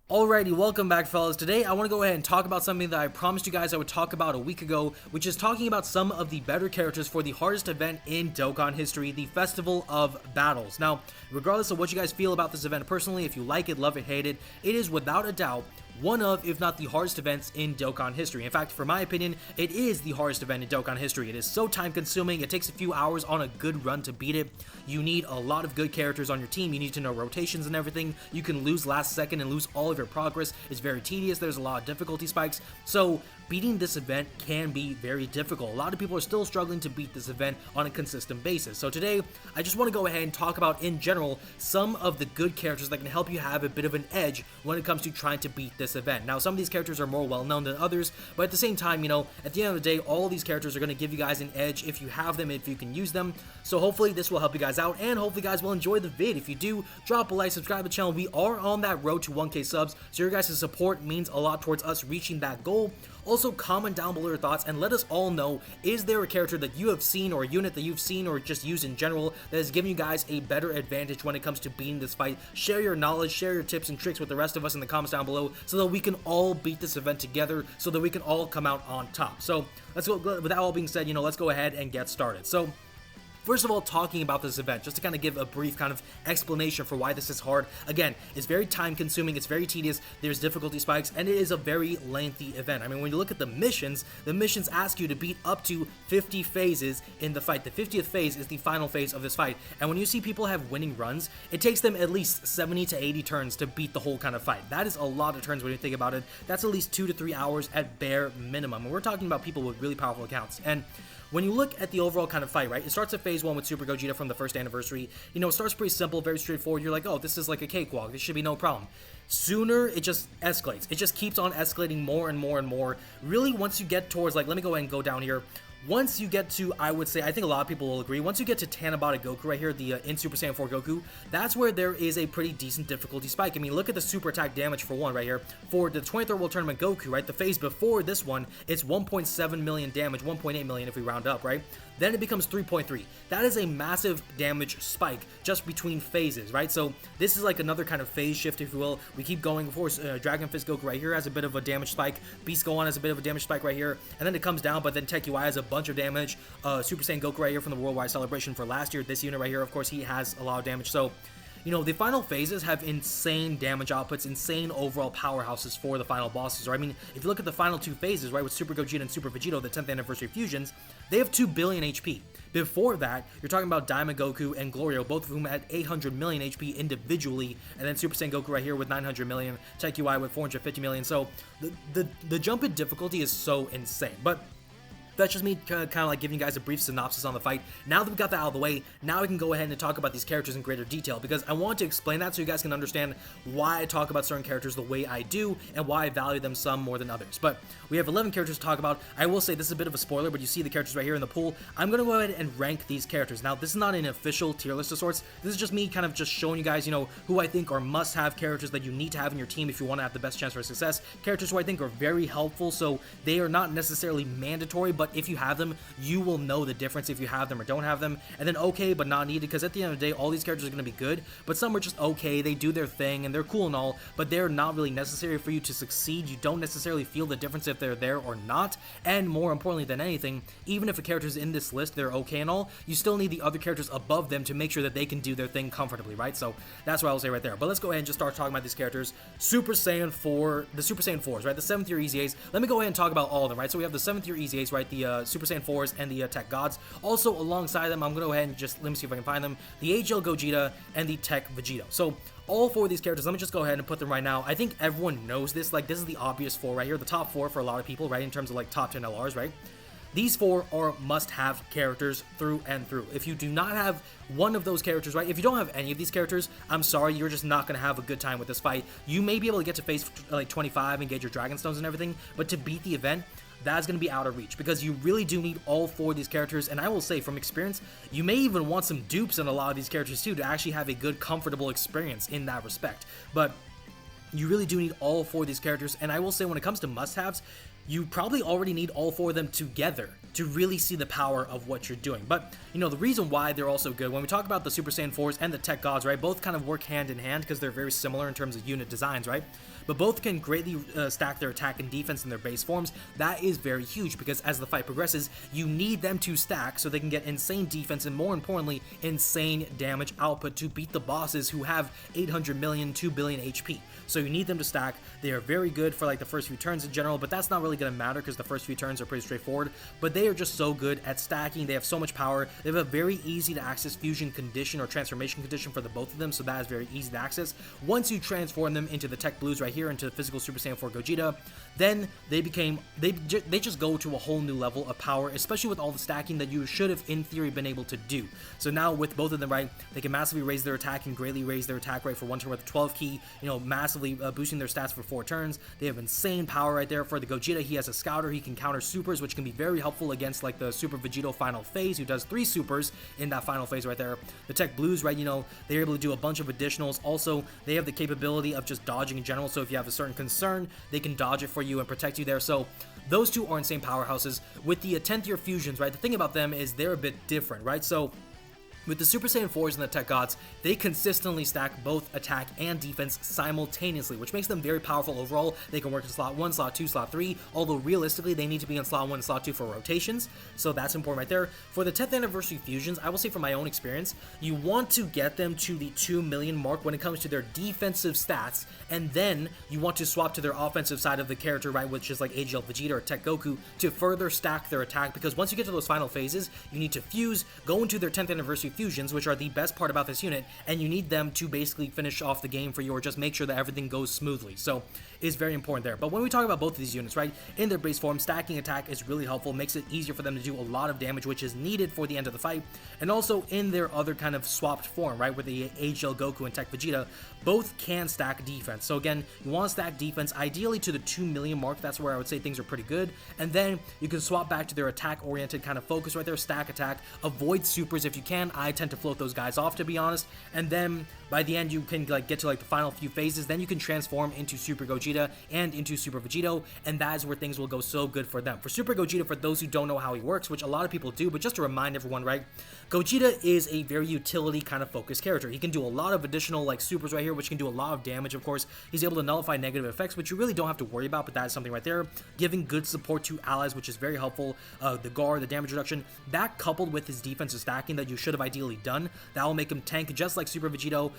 Alrighty, welcome back fellas. Today I want to go ahead and talk about something that I promised you guys I would talk about a week ago, which is talking about some of the better characters for the hardest event in Dokkan history, the Festival of Battles. Now, regardless of what you guys feel about this event personally, if you like it, love it, hate it, it is without a doubt one of, if not the hardest events in Dokkan history. In fact, for my opinion, it is the hardest event in Dokkan history. It is so time consuming, it takes a few hours on a good run to beat it. You need a lot of good characters on your team, you need to know rotations and everything. You can lose last second and lose all of your progress. It's very tedious, there's a lot of difficulty spikes. So beating this event can be very difficult. A lot of people are still struggling to beat this event on a consistent basis. So today, I just want to go ahead and talk about, in general, some of the good characters that can help you have a bit of an edge when it comes to trying to beat this event. Now, some of these characters are more well-known than others, but at the same time, you know, at the end of the day, all these characters are going to give you guys an edge if you have them, if you can use them. So hopefully this will help you guys out, and hopefully you guys will enjoy the vid. If you do, drop a like, subscribe to the channel. We are on that road to 1K subs, so your guys' support means a lot towards us reaching that goal. Also, comment down below your thoughts and let us all know, is there a character that you have seen or a unit that you've seen or just used in general that is giving you guys a better advantage when it comes to beating this fight? Share your knowledge, share your tips and tricks with the rest of us in the comments down below so that we can all beat this event together, so that we can all come out on top. So let's go. With that all being said, you know, let's go ahead and get started. So first of all, talking about this event, just to kind of give a brief kind of explanation for why this is hard. Again, it's very time consuming, it's very tedious, there's difficulty spikes, and it is a very lengthy event. I mean, when you look at the missions ask you to beat up to 50 phases in the fight. The 50th phase is the final phase of this fight, and when you see people have winning runs, it takes them at least 70 to 80 turns to beat the whole kind of fight. That is a lot of turns when you think about it. That's at least 2 to 3 hours at bare minimum, and we're talking about people with really powerful accounts. And when you look at the overall kind of fight, right, it starts at phase 1 with Super Gogeta from the first anniversary. You know, it starts pretty simple, very straightforward. You're like, oh, this is like a cakewalk. This should be no problem. Sooner, it just escalates. It just keeps on escalating more and more and more. Really, once you get towards, like, let me go ahead and go down here. Once you get to, I would say, I think a lot of people will agree, once you get to Tanabata Goku right here, the in Super Saiyan 4 Goku, that's where there is a pretty decent difficulty spike. I mean, look at the super attack damage for one right here. For the 23rd World Tournament Goku, right, the phase before this one, it's 1.7 million damage, 1.8 million if we round up, right? Then it becomes 3.3. That is a massive damage spike just between phases, right? So this is like another kind of phase shift, if you will. We keep going. Of course, Dragon Fist Goku right here has a bit of a damage spike. Beast Gohan has a bit of a damage spike right here. And then it comes down, but then Tech UI has a bunch of damage. Super Saiyan Goku right here from the Worldwide Celebration for last year. This unit right here, of course, he has a lot of damage. So, you know, the final phases have insane damage outputs, insane overall powerhouses for the final bosses. Or I mean, if you look at the final two phases, right, with Super Gogeta and Super Vegito, the 10th anniversary fusions, they have 2 billion HP. Before that, you're talking about Diamond Goku and Glorio, both of whom had 800 million HP individually, and then Super Saiyan Goku right here with 900 million, Tech UI with 450 million. So the jump in difficulty is so insane. But that's just me kind of like giving you guys a brief synopsis on the fight. Now that we got that out of the way, now we can go ahead and talk about these characters in greater detail, because I want to explain that so you guys can understand why I talk about certain characters the way I do and why I value them some more than others. But we have 11 characters to talk about. I will say this is a bit of a spoiler, but you see the characters right here in the pool. I'm going to go ahead and rank these characters. Now, this is not an official tier list of sorts. This is just me kind of just showing you guys, you know, who I think are must-have characters that you need to have in your team if you want to have the best chance for success. Characters who I think are very helpful, so they are not necessarily mandatory, but if you have them, you will know the difference if you have them or don't have them. And then okay, but not needed, because at the end of the day, all these characters are going to be good, but some are just okay, they do their thing, and they're cool and all, but they're not really necessary for you to succeed. You don't necessarily feel the difference if they're there or not, and more importantly than anything, even if a character's in this list, they're okay and all, you still need the other characters above them to make sure that they can do their thing comfortably, right? So that's what I'll say right there. But let's go ahead and just start talking about these characters. Super Saiyan 4, the Super Saiyan 4s, right? The 7th year EZAs. Let me go ahead and talk about all of them, right? So we have the 7th year EZAs, right? The Super Saiyan 4s and the Tech Gods. Also alongside them, I'm going to go ahead and just, let me see if I can find them, the HL Gogeta and the Tech Vegito. So all 4 of these characters, let me just go ahead and put them right now. I think everyone knows this. Like, this is the obvious 4 right here, the top 4 for a lot of people, right, in terms of like top 10 LRs, right? These 4 are must-have characters through and through. If you do not have one of those characters, right, if you don't have any of these characters, I'm sorry, you're just not going to have a good time with this fight. You may be able to get to phase like 25 and get your Dragon Stones and everything, but to beat the event, that's going to be out of reach, because you really do need all 4 of these characters. And I will say, from experience, you may even want some dupes in a lot of these characters too to actually have a good, comfortable experience in that respect. But you really do need all 4 of these characters, and I will say when it comes to must-haves, you probably already need all 4 of them together to really see the power of what you're doing. But, you know, the reason why they're also good, when we talk about the Super Saiyan 4s and the Tech Gods, right, both kind of work hand in hand because they're very similar in terms of unit designs, right? but both can greatly stack their attack and defense in their base forms. That is very huge because as the fight progresses, you need them to stack so they can get insane defense and, more importantly, insane damage output to beat the bosses who have 800 million, 2 billion HP. So you need them to stack. They are very good for like the first few turns in general, but that's not really going to matter because the first few turns are pretty straightforward. But they are just so good at stacking. They have so much power. They have a very easy to access fusion condition or transformation condition for the both of them, so that is very easy to access. Once you transform them into the Tech Blues right here, into the physical Super Saiyan 4 Gogeta, then they just go to a whole new level of power, especially with all the stacking that you should have in theory been able to do. So now with both of them, right, they can massively raise their attack and greatly raise their attack rate for one turn with the 12 key, you know, massively boosting their stats for 4 turns. They have insane power right there. For the Gogeta, he has a Scouter. He can counter supers, which can be very helpful against like the Super Vegito final phase, who does 3 supers in that final phase right there. The Tech Blues, right, you know, they're able to do a bunch of additionals. Also, they have the capability of just dodging in general, so if you have a certain concern, they can dodge it for you and protect you there. So those two are insane powerhouses. With the 10th tier fusions, right, the thing about them is they're a bit different, right? So with the Super Saiyan 4s and the Tech Gods, they consistently stack both attack and defense simultaneously, which makes them very powerful overall. They can work in slot 1, slot 2, slot 3, although realistically they need to be in slot 1 and slot 2 for rotations, so that's important right there. For the 10th anniversary fusions, I will say from my own experience, you want to get them to the 2 million mark when it comes to their defensive stats, and then you want to swap to their offensive side of the character, right, which is like AGL Vegeta or Tech Goku, to further stack their attack, because once you get to those final phases, you need to fuse, go into their 10th anniversary fusions, which are the best part about this unit, and you need them to basically finish off the game for you or just make sure that everything goes smoothly. So it's very important there. But when we talk about both of these units, right, in their base form, stacking attack is really helpful, makes it easier for them to do a lot of damage, which is needed for the end of the fight. And also in their other kind of swapped form, right, with the AGL Goku and Tech Vegeta, both can stack defense. So again, you want to stack defense ideally to the 2 million mark. That's where I would say things are pretty good. And then you can swap back to their attack oriented kind of focus right there, stack attack, avoid supers if you can. I tend to float those guys off, to be honest. And then by the end you can like get to like the final few phases, then you can transform into Super Gogeta and into Super Vegito, and that is where things will go so good for them. For Super Gogeta, for those who don't know how he works, which a lot of people do, but just to remind everyone, right, Gogeta is a very utility kind of focused character. He can do a lot of additional like supers right here, which can do a lot of damage. Of course, he's able to nullify negative effects, which you really don't have to worry about, but that is something right there. Giving good support to allies, which is very helpful. The guard, the damage reduction, that coupled with his defensive stacking that you should have ideally done, that will make him tank just like Super Vegito.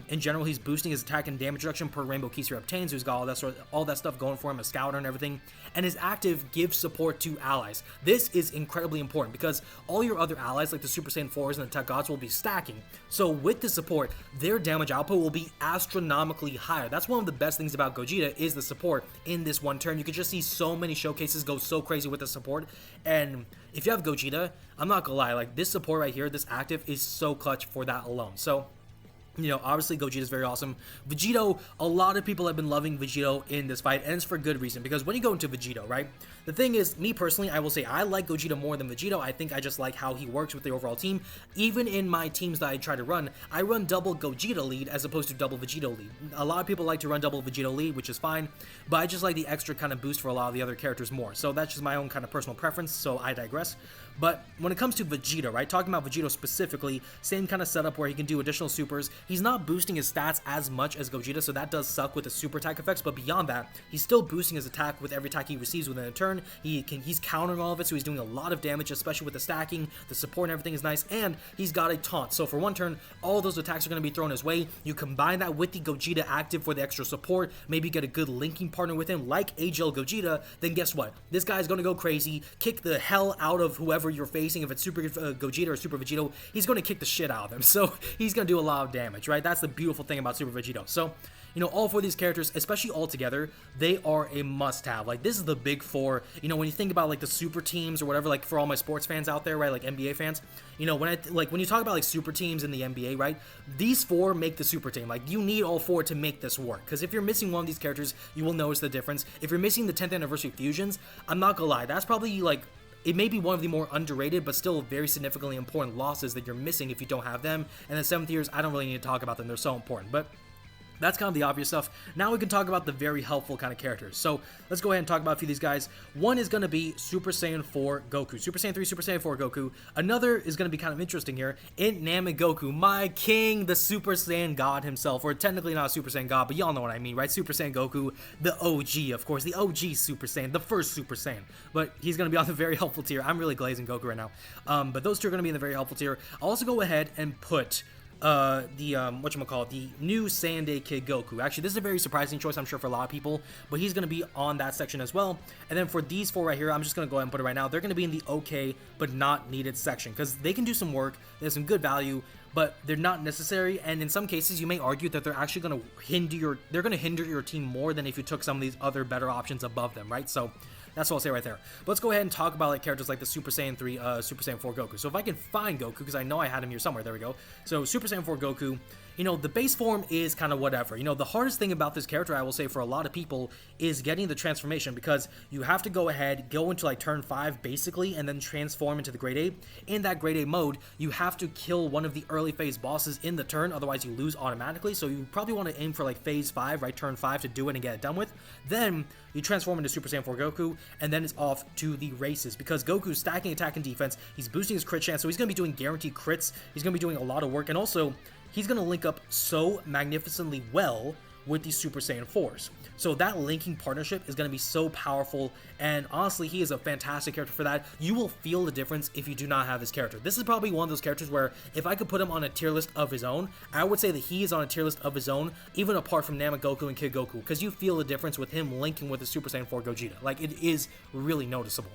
In general, he's boosting his attack and damage reduction per rainbow keys he obtains, so he's got all that stuff going for him, a scouter and everything. And his active gives support to allies. This is incredibly important because all your other allies, like the Super Saiyan 4s and the Tech Gods, will be stacking. So with the support, their damage output will be astronomically higher. That's one of the best things about Gogeta, is the support in this one turn. You can just see so many showcases go so crazy with the support. And if you have Gogeta, I'm not gonna lie, like this support right here, this active is so clutch for that alone. So, you know, obviously Gogeta is very awesome. Vegito, a lot of people have been loving Vegito in this fight, and it's for good reason, because when you go into Vegito, right, the thing is, me personally, I will say I like Gogeta more than Vegito. I think I just like how he works with the overall team. Even in my teams that I try to run, I run double Gogeta lead as opposed to double Vegito lead. A lot of people like to run double Vegito lead, which is fine, but I just like the extra kind of boost for a lot of the other characters more. So that's just my own kind of personal preference, so I digress. But when it comes to Vegeta, right, talking about Vegito specifically, same kind of setup where he can do additional supers. He's not boosting his stats as much as Gogeta, so that does suck with the super attack effects, but beyond that, he's still boosting his attack with every attack he receives within a turn. He's countering all of it, so he's doing a lot of damage, especially with the stacking. The support and everything is nice, and he's got a taunt. So for one turn, all those attacks are going to be thrown his way. You combine that with the Gogeta active for the extra support, maybe get a good linking partner with him like AGL Gogeta, then guess what? This guy's going to go crazy, kick the hell out of whoever you're facing. If it's Super Gogeta or Super Vegito, he's going to kick the shit out of them. So he's going to do a lot of damage, right? That's the beautiful thing about Super Vegito. So, you know, all 4 of these characters, especially all together, they are a must-have. Like, this is the big 4. You know, when you think about, like, the super teams or whatever, like, for all my sports fans out there, right, like NBA fans, you know, when you talk about, like, super teams in the NBA, right, these 4 make the super team. Like, you need all 4 to make this work. Because if you're missing one of these characters, you will notice the difference. If you're missing the 10th anniversary fusions, I'm not gonna lie, that's probably, like, it may be one of the more underrated, but still very significantly important losses that you're missing if you don't have them. And the 7th years, I don't really need to talk about them. They're so important. But That's kind of the obvious stuff. Now we can talk about the very helpful kind of characters. So let's go ahead and talk about a few of these guys. One is going to be Super Saiyan 4 Goku. Super Saiyan 3, Super Saiyan 4 Goku. Another is going to be kind of interesting here. In Namek Goku, my king, the Super Saiyan God himself. Or technically not a Super Saiyan God, but y'all know what I mean, right? Super Saiyan Goku, the OG, of course. The OG Super Saiyan, the first Super Saiyan. But he's going to be on the very helpful tier. I'm really glazing Goku right now. But those two are going to be in the very helpful tier. I'll also go ahead and put the new Saiyan Day Kid Goku. Actually, this is a very surprising choice, I'm sure, for a lot of people, but he's going to be on that section as well. And then for these four right here, I'm just going to go ahead and put it right now. They're going to be in the okay, but not needed section, because they can do some work, they have some good value, but they're not necessary, and in some cases, you may argue that they're actually going to hinder your team more than if you took some of these other better options above them, right? So that's what I'll say right there. But let's go ahead and talk about like characters like the Super Saiyan 3, Super Saiyan 4 Goku. So if I can find Goku, because I know I had him here somewhere, there we go. So Super Saiyan 4 Goku, you know, the base form is kind of whatever. You know, the hardest thing about this character, I will say, for a lot of people is getting the transformation, because you have to go ahead, go into like turn 5 basically, and then transform into the Grade A. In that Grade A mode, you have to kill one of the early phase bosses in the turn, otherwise you lose automatically. So you probably want to aim for like phase 5, right, turn 5 to do it and get it done with. Then you transform into Super Saiyan 4 Goku, and then it's off to the races, because Goku's stacking attack and defense, he's boosting his crit chance, so he's going to be doing guaranteed crits, he's going to be doing a lot of work, and also he's going to link up so magnificently well with these Super Saiyan 4s. So that linking partnership is going to be so powerful, and honestly, he is a fantastic character for that. You will feel the difference if you do not have this character. This is probably one of those characters where if I could put him on a tier list of his own, I would say that he is on a tier list of his own, even apart from Namek Goku and Kid Goku, because you feel the difference with him linking with the Super Saiyan 4 Gogeta. Like, it is really noticeable.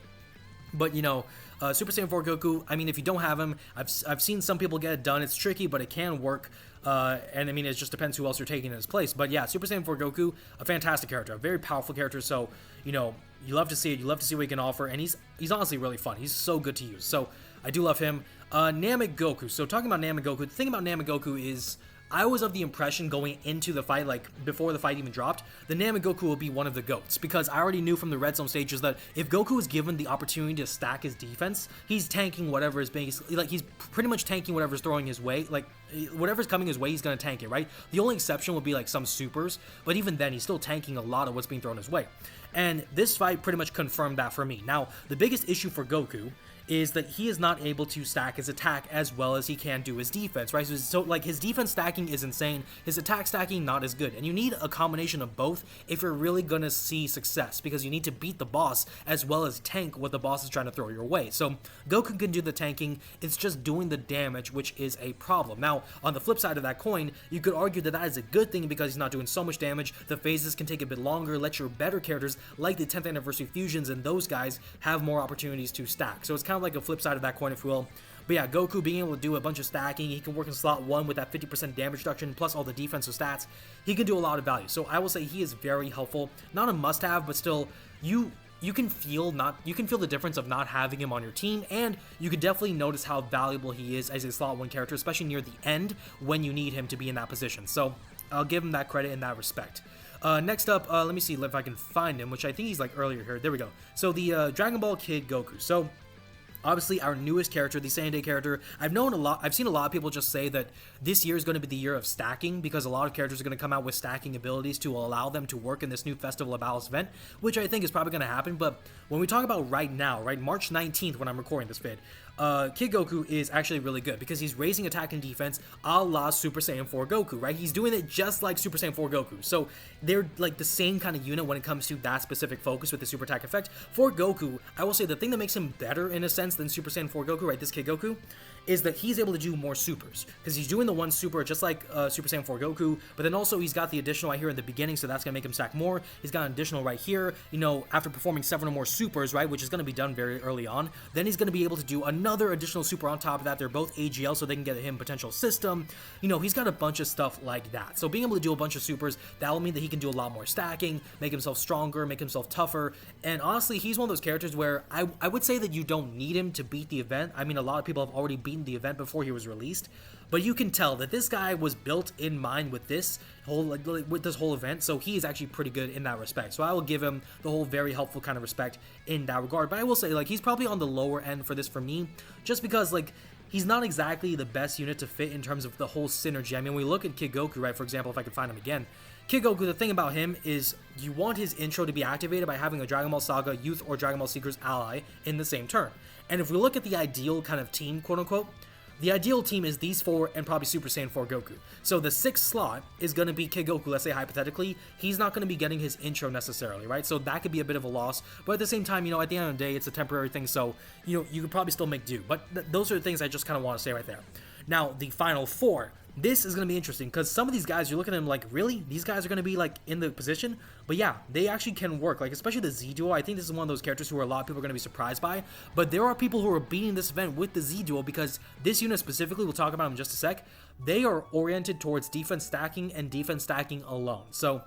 But, you know, Super Saiyan 4 Goku, I mean, if you don't have him, I've seen some people get it done. It's tricky, but it can work. And, I mean, it just depends who else you're taking in his place. But, yeah, Super Saiyan 4 Goku, a fantastic character, a very powerful character. So, you know, you love to see it. You love to see what he can offer. And he's honestly really fun. He's so good to use. So, I do love him. Namek Goku. So, talking about Namek Goku, the thing about Namek Goku is I was of the impression going into the fight, like before the fight even dropped, the Namek Goku will be one of the GOATs, because I already knew from the red zone stages that if Goku is given the opportunity to stack his defense, he's tanking whatever is being, like, he's pretty much tanking whatever's throwing his way, like whatever's coming his way, he's going to tank it, right? The only exception would be like some supers, but even then, he's still tanking a lot of what's being thrown his way. And this fight pretty much confirmed that for me. Now, the biggest issue for Goku is that he is not able to stack his attack as well as he can do his defense, right? So like, his defense stacking is insane, his attack stacking not as good, and you need a combination of both if you're really gonna see success, because you need to beat the boss as well as tank what the boss is trying to throw your way. So Goku can do the tanking, it's just doing the damage, which is a problem. Now, on the flip side of that coin, you could argue that that is a good thing, because he's not doing so much damage, the phases can take a bit longer, let your better characters like the 10th anniversary fusions and those guys have more opportunities to stack. So it's kind of like a flip side of that coin, if you will. But yeah, Goku being able to do a bunch of stacking, he can work in slot 1 with that 50% damage reduction plus all the defensive stats. He can do a lot of value. So I will say he is very helpful. Not a must-have, but still, you can feel the difference of not having him on your team, and you can definitely notice how valuable he is as a slot 1 character, especially near the end when you need him to be in that position. So I'll give him that credit in that respect. Next up, let me see if I can find him, which I think he's like earlier here. There we go. So the Dragon Ball Kid Goku. So obviously, our newest character, the Saiyan Day character, I've seen a lot of people just say that this year is going to be the year of stacking, because a lot of characters are going to come out with stacking abilities to allow them to work in this new Festival of Battles event, which I think is probably going to happen. But when we talk about right now, right, March 19th when I'm recording this vid, Kid Goku is actually really good, because he's raising attack and defense a la Super Saiyan 4 Goku, right? He's doing it just like Super Saiyan 4 Goku. So they're like the same kind of unit when it comes to that specific focus with the super attack effect. For Goku, I will say the thing that makes him better in a sense than Super Saiyan 4 Goku, right, this Kid Goku, is that he's able to do more supers, because he's doing the one super just like Super Saiyan 4 Goku, but then also he's got the additional right here in the beginning, so that's going to make him stack more. He's got an additional right here, you know, after performing 7 or more supers, right, which is going to be done very early on. Then he's going to be able to do another additional super on top of that. They're both AGL, so they can get him potential system. You know, he's got a bunch of stuff like that. So being able to do a bunch of supers, that will mean that he can do a lot more stacking, make himself stronger, make himself tougher. And honestly, he's one of those characters where I would say that you don't need him to beat the event. I mean, a lot of people have already beaten the event before he was released, but you can tell that this guy was built in mind with this whole event, so he is actually pretty good in that respect. So I will give him the whole very helpful kind of respect in that regard. But I will say, like, he's probably on the lower end for this for me, just because, like, he's not exactly the best unit to fit in terms of the whole synergy. I mean, when we look at Kid Goku, right, for example, if I could find him again, Kid Goku, the thing about him is you want his intro to be activated by having a Dragon Ball Saga, Youth, or Dragon Ball Seekers ally in the same turn. And if we look at the ideal kind of team, quote-unquote, the ideal team is these 4 and probably Super Saiyan 4 Goku. So the 6th slot is going to be Kid Goku, let's say hypothetically. He's not going to be getting his intro necessarily, right? So that could be a bit of a loss. But at the same time, you know, at the end of the day, it's a temporary thing. So, you know, you could probably still make do. But those are the things I just kind of want to say right there. Now, the final 4. This is going to be interesting because some of these guys, you look at them like, really? These guys are going to be like in the position? But yeah, they actually can work. Like, especially the Z Duo. I think this is one of those characters who a lot of people are going to be surprised by. But there are people who are beating this event with the Z Duo because this unit specifically, we'll talk about them in just a sec, they are oriented towards defense stacking and defense stacking alone. So,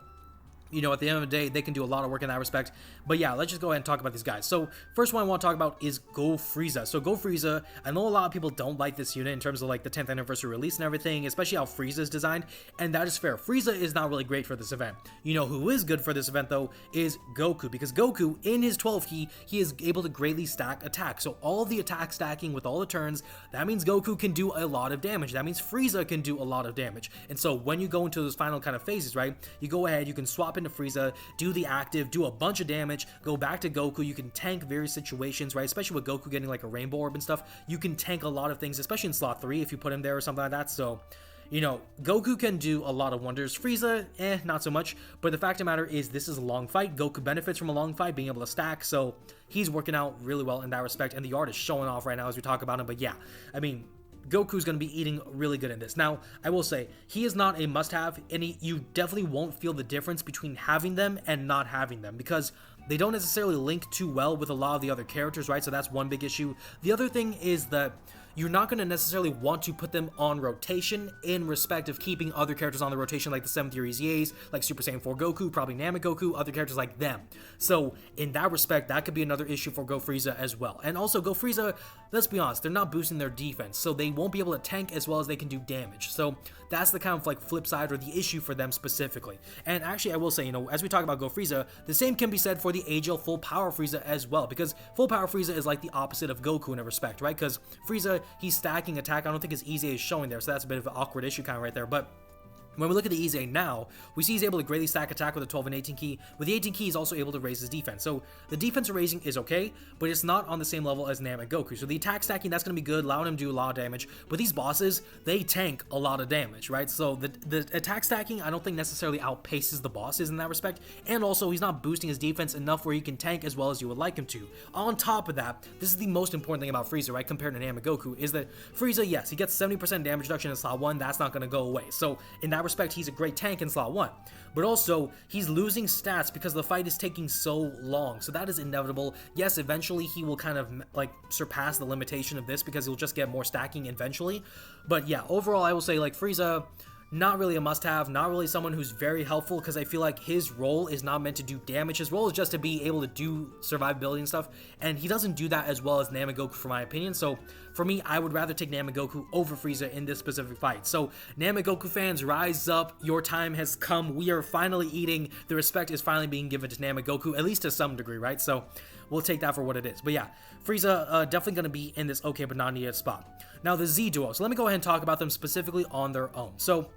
you know, at the end of the day, they can do a lot of work in that respect. But yeah, let's just go ahead and talk about these guys. So first one I want to talk about is Go Frieza. So Go Frieza, I know a lot of people don't like this unit in terms of like the 10th anniversary release and everything, especially how Frieza is designed, and that is fair. Frieza is not really great for this event. You know who is good for this event though is Goku, because Goku in his 12 key, he is able to greatly stack attack. So all the attack stacking with all the turns, that means Goku can do a lot of damage. That means Frieza can do a lot of damage. And so when you go into those final kind of phases, right, you go ahead, you can swap into Frieza, do the active, do a bunch of damage, go back to Goku. You can tank various situations, right? Especially with Goku getting like a rainbow orb and stuff, you can tank a lot of things, especially in slot 3 if you put him there or something like that. So, you know, Goku can do a lot of wonders. Frieza, not so much. But the fact of the matter is, this is a long fight. Goku benefits from a long fight, being able to stack. So he's working out really well in that respect. And the art is showing off right now as we talk about him. But yeah, I mean, Goku's going to be eating really good in this. Now, I will say, he is not a must-have, and you definitely won't feel the difference between having them and not having them, because they don't necessarily link too well with a lot of the other characters, right? So that's one big issue. The other thing is that you're not going to necessarily want to put them on rotation in respect of keeping other characters on the rotation, like the 7th Year EZAs, like Super Saiyan 4 Goku, probably Namek-Goku, other characters like them. So in that respect, that could be another issue for Go Frieza as well. And also, Go Frieza, let's be honest, they're not boosting their defense, so they won't be able to tank as well as they can do damage. So that's the kind of like flip side or the issue for them specifically. And actually, I will say, you know, as we talk about Go Frieza, the same can be said for the AGL Full Power Frieza as well, because Full Power Frieza is like the opposite of Goku in a respect, right? Because Frieza, he's stacking attack. I don't think his EZA is showing there, so that's a bit of an awkward issue kind of right there. But when we look at the EZA now, we see he's able to greatly stack attack with a 12 and 18 key. With the 18 key, he's also able to raise his defense. So the defense raising is okay, but it's not on the same level as Namek-Goku. So the attack stacking, that's going to be good, allowing him to do a lot of damage. But these bosses, they tank a lot of damage, right? So the attack stacking, I don't think necessarily outpaces the bosses in that respect. And also, he's not boosting his defense enough where he can tank as well as you would like him to. On top of that, this is the most important thing about Frieza, right, compared to Namek-Goku, is that Frieza, yes, he gets 70% damage reduction in slot 1. That's not going to go away. So in that respect, he's a great tank in slot 1, but also he's losing stats because the fight is taking so long. So that is inevitable. Yes, eventually he will kind of like surpass the limitation of this because he'll just get more stacking eventually. But yeah, overall I will say like Frieza, not really a must-have, not really someone who's very helpful, because I feel like his role is not meant to do damage. His role is just to be able to do survivability and stuff, and he doesn't do that as well as Namek-Goku for my opinion. So for me, I would rather take Namek-Goku over Frieza in this specific fight. So Namek-Goku fans, rise up, your time has come. We are finally eating, the respect is finally being given to Namek-Goku, at least to some degree, right? So we'll take that for what it is. But yeah, Frieza definitely going to be in this okay but not needed spot. Now the Z Duo, so let me go ahead and talk about them specifically on their own. So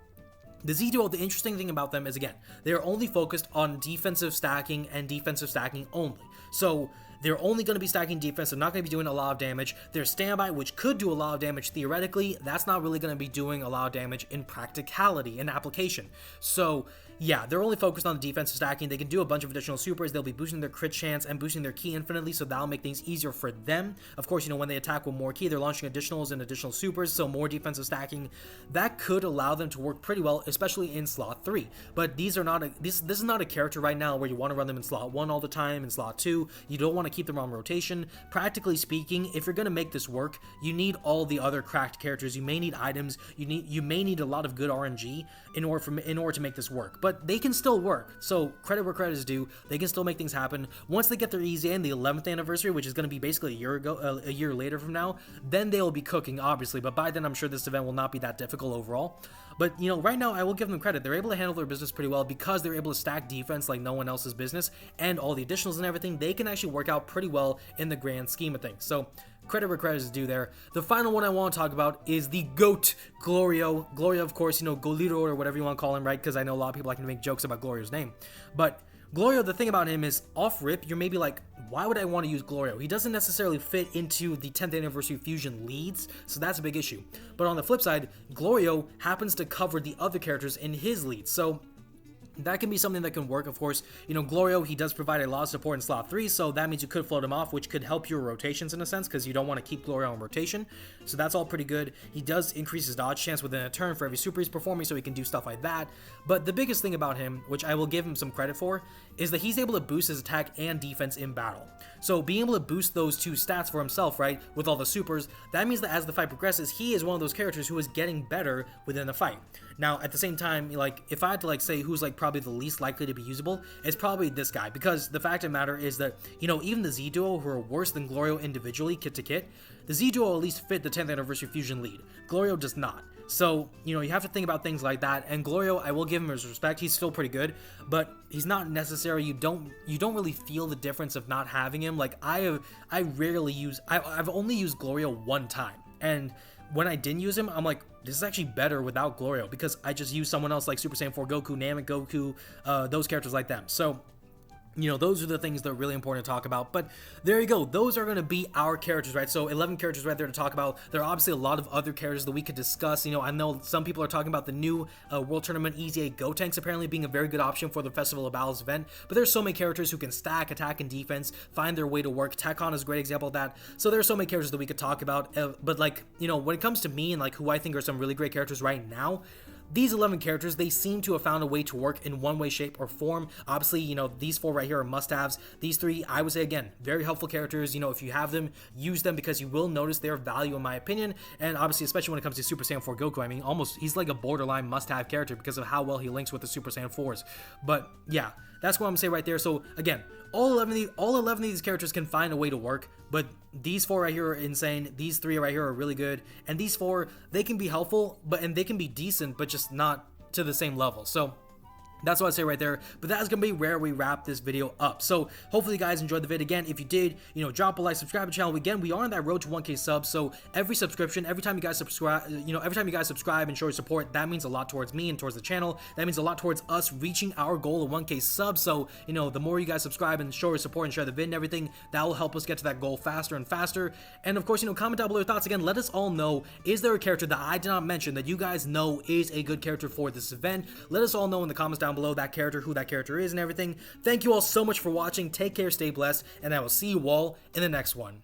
the Z Duo, the interesting thing about them is, again, they're only focused on defensive stacking and defensive stacking only. So they're only going to be stacking defense. They're not going to be doing a lot of damage. Their standby, which could do a lot of damage theoretically, that's not really going to be doing a lot of damage in practicality, in application. So yeah, they're only focused on the defensive stacking. They can do a bunch of additional supers. They'll be boosting their crit chance and boosting their ki infinitely, so that'll make things easier for them. Of course, you know, when they attack with more ki, they're launching additionals and additional supers, so more defensive stacking. That could allow them to work pretty well, especially in slot 3. But these are not this is not a character right now where you want to run them in slot 1 all the time, in slot 2. You don't want to keep them on rotation. Practically speaking, if you're going to make this work, you need all the other cracked characters. You may need items. You may need a lot of good RNG in order to make this work. But they can still work. So credit where credit is due. They can still make things happen. Once they get their EZA in the 11th anniversary, which is going to be basically a year later from now, then they'll be cooking, obviously. But by then, I'm sure this event will not be that difficult overall. But, you know, right now, I will give them credit. They're able to handle their business pretty well because they're able to stack defense like no one else's business, and all the additionals and everything, they can actually work out pretty well in the grand scheme of things. So credit where credit is due there. The final one I want to talk about is the GOAT, Glorio. Glorio, of course, you know, Goliro or whatever you want to call him, right? Because I know a lot of people like to make jokes about Glorio's name. But Glorio, the thing about him is, off rip, you're maybe like, why would I want to use Glorio? He doesn't necessarily fit into the 10th anniversary fusion leads, so that's a big issue. But on the flip side, Glorio happens to cover the other characters in his leads, so that can be something that can work. Of course, you know, Glorio, he does provide a lot of support in slot 3, so that means you could float him off, which could help your rotations in a sense, because you don't want to keep Glorio on rotation. So that's all pretty good. He does increase his dodge chance within a turn for every super he's performing, so he can do stuff like that. But the biggest thing about him, which I will give him some credit for, is that he's able to boost his attack and defense in battle. So being able to boost those two stats for himself, right, with all the supers, that means that as the fight progresses, he is one of those characters who is getting better within the fight. Now, at the same time, like, if I had to, like, say who's, like, probably the least likely to be usable, it's probably this guy, because the fact of the matter is that, you know, even the Z Duo, who are worse than Glorio individually, kit to kit, the Z Duo at least fit the 10th anniversary fusion lead. Glorio does not. So, you know, you have to think about things like that, and Glorio, I will give him his respect, he's still pretty good, but he's not necessary. You don't really feel the difference of not having him. Like, I've only used Glorio one time, and when I didn't use him, I'm like, this is actually better without Glorio, because I just used someone else like Super Saiyan 4 Goku, Namek Goku, those characters like them. So, you know, those are the things that are really important to talk about. But there you go. Those are going to be our characters, right? So 11 characters right there to talk about. There are obviously a lot of other characters that we could discuss. You know, I know some people are talking about the new World Tournament EZA Gotenks apparently being a very good option for the Festival of Battles event. But there's so many characters who can stack, attack, and defense, find their way to work. Tekon is a great example of that. So there's so many characters that we could talk about. But, like, you know, when it comes to me and, like, who I think are some really great characters right now, these 11 characters, they seem to have found a way to work in one way, shape, or form. Obviously, you know, these 4 right here are must-haves. These 3, I would say, again, very helpful characters. You know, if you have them, use them, because you will notice their value, in my opinion. And obviously, especially when it comes to Super Saiyan 4 Goku, I mean, almost, he's like a borderline must-have character because of how well he links with the Super Saiyan 4s. But, yeah, that's what I'm going to say right there. So, again, all 11 of these characters can find a way to work, but these 4 right here are insane. These 3 right here are really good, and these 4, they can be helpful, and they can be decent, but just not to the same level. So that's what I say right there. But that's going to be where we wrap this video up. So hopefully you guys enjoyed the vid. Again, if you did, you know, drop a like, subscribe to the channel. Again, we are on that road to 1K subs. So every subscription, every time you guys subscribe, and show your support, that means a lot towards me and towards the channel. That means a lot towards us reaching our goal of 1K subs. So, you know, the more you guys subscribe and show your support and share the vid and everything, that will help us get to that goal faster and faster. And of course, you know, comment down below your thoughts. Again, let us all know, is there a character that I did not mention that you guys know is a good character for this event? Let us all know in the comments down below that character, who that character is, and everything. Thank you all so much for watching. Take care, stay blessed, and I will see you all in the next one.